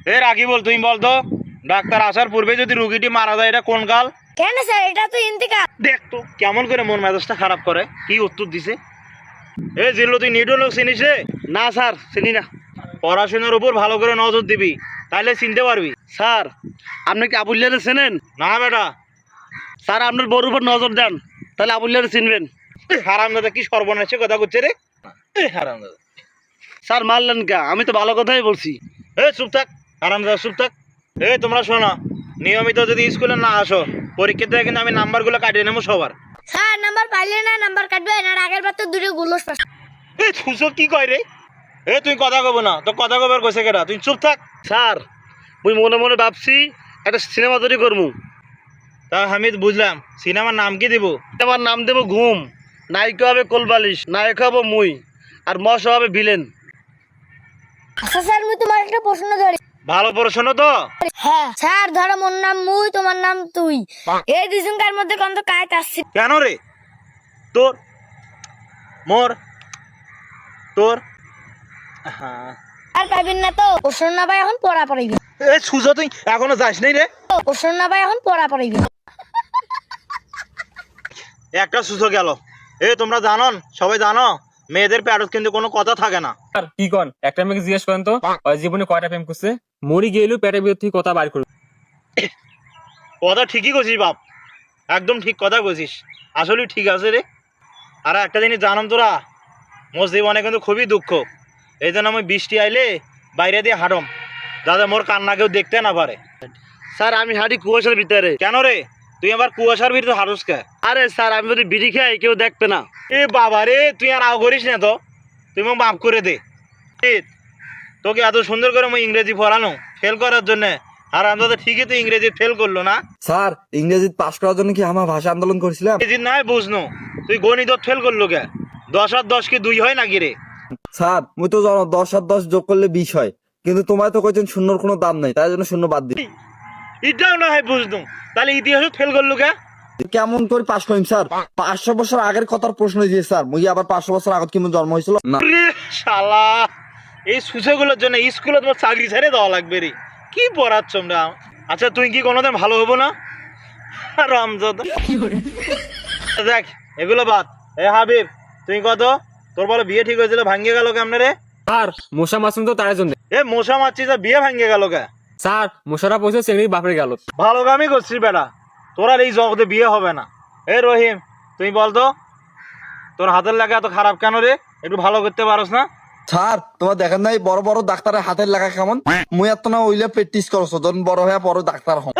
এর আগে বল, তুই বল তো, ডাক্তার আসার পূর্বে যদি রুগীটি মারা যায় এটা কোন কাল? কেন স্যার, এটা তো ইন্তিকাল। দেখ তো কেমন করে মন মেজাজটা খারাপ করে, কি উত্তর দিছে। এ জিল্লু, তুই নিউটন চিনিস রে? না স্যার, চিনি না। পড়াশোনার উপর ভালো করে নজর দিবি, তাইলে চিনতে পারবি। স্যার, আপনি কি আবুল্লারে চেনেন? না বেটা। স্যার, আপনার বড় উপর নজর দেন, তাহলে আবুল্লারে চিনবেন। হারামদাদা কি সর্বনাশে কথা করছে রে। হারামদাদা, স্যার মারলেন কে? আমি তো ভালো কথাই বলছি। চুপ থাক হারামদাদা, চুপ থাক। তোমরা শোনো, নিয়মিত যদি স্কুলে না আসো, পরীক্ষা থেকে কিন্তু আমি নাম্বারগুলো কাটিয়ে নেবো সবার। স্যার নাম্বার পাইলে না নাম্বার কাটবে না, আগের বার তো দুটো গুলোস পাস। তুসো কি কয় রে? তুই কথা কব না তো, কথা কবার কইছে কেটা? তুই চুপ থাক। স্যার, মুই মনে মনে ভাবছি একটা সিনেমা তৈরি করবো। তা আমি বুঝলাম, সিনেমার নাম কি দিব? আমার নাম দেবো ঘুম, নায়িকা হবে কোলবালিশ, নায়ক হবো মুই, আর মশা হবে ভিলেন। আচ্ছা স্যার, মুই তোমার একটা প্রশ্ন ধরি। ভালো প্রশ্ন তো। হ্যাঁ স্যার, ধরো মোর নাম মুই, তোমার নাম তুই, এই দুজনকার মধ্যে কোন তো কাজ আসছে? কেন রে? তোর, মোর, তোর। হ্যাঁ, আর পাইবেন না তো? প্রশ্ন না পাই এখন পড়া পড়াইবে। সুজা, তুই এখনো যাস নাই রে? প্রশ্ন না পাই এখন পড়া পড়াইবে। একটা সুজো গেল। তোমরা জানো, সবাই জানো, মেয়েদের প্যারত কিন্তু কোনো কথা থাকে না। আর কি কন, একটা মেয়েকে জিজ্ঞেস করেন তো ওই জীবনে কয়টা প্রেম করছে? মরি গেলেও পেটের ভিতর থেকে কথা বাইর করবে। কথা ঠিকই করছিস বাপ, একদম ঠিক কথা বলছিস, আসলে ঠিক আছে রে। আর একটা জিনিস জানাম তোরা, মোর জীবনে কিন্তু খুবই দুঃখ। এই জন্য আমি বৃষ্টি আইলে বাইরে দিয়ে হাঁটম, যাতে মোর কান্না কেউ দেখতে না পারে। স্যার, আমি হাঁটি কুয়াশার ভিতরে। কেন রে? তুই আবার কুয়াশার ভিতরে হাঁটস কে? আরে স্যার, আমি যদি বিড়ি খাই কেউ দেখবে না। বাবা রে, তুই আর আও করিস না তো, তুই মোক মাফ করে দে। তোকে এত সুন্দর করে আমি ইংরেজি পড়ানো ফেল করার জন্য, আর আমরা তো ঠিকই তো ইংরেজি ফেল করলো না। স্যার, ইংরেজি পাস করার জন্য কি আমার ভাষা আন্দোলন করেছিলাম? ইংরেজি নাই বুঝনো, তুই গণিত ফেল করলো কে? 10 আর 10 কি 2 হয় নাকি রে? স্যার, মুই তো জানো 10 আর 10 যোগ করলে 20 হয়, কিন্তু তোমায় তো কইছেন শূন্যর কোনো দাম নাই, তাই জন্য শূন্য বাদ দিই। এটাও না হয় বুঝনো, তাহলে ইতিহাসও ফেল করলো কে? কেমন করে পাস করিম স্যার? 500 বছর আগের কথার প্রশ্ন দিয়ে স্যার, মুই আবার 500 বছর আগত কি জন্ম হয়েছিল না? রে শালা, এই সুযোগগুলোর জন্য স্কুলে তোমার চাকরি ছেড়ে দেওয়া লাগবে রে। কি পড়াচ্ছ আমরা? আচ্ছা, তুই কি কোনোদিন ভালো হবো না? রামজাদা, দেখ এগুলো বাদ। হাবিব, তুই কত, তোর বলে বিয়ে ঠিক হয়েছিল, ভাঙ্গে গেল কেমনে রে? স্যার, মশা মারছেন তো তার জন্য। মশা মারছিস, বিয়ে ভাঙ্গে গেল কে? স্যার, মশারা পয়সা চেংড়ি বাপরে গেল। ভালো কামই করছিস বেটা, তোর আর এই জগতে বিয়ে হবে না। রহিম, তুই বল তো, তোর হাতের লাগা এত খারাপ কেন রে? একটু ভালো করতে পারস না? স্যার, তোমার দেখেন নাই বড় বড় ডাক্তারের হাতের লেখা কেমন? মুই এত না ওইলে প্র্যাকটিস করছো, যখন বড় হয়ে বড় ডাক্তার হন।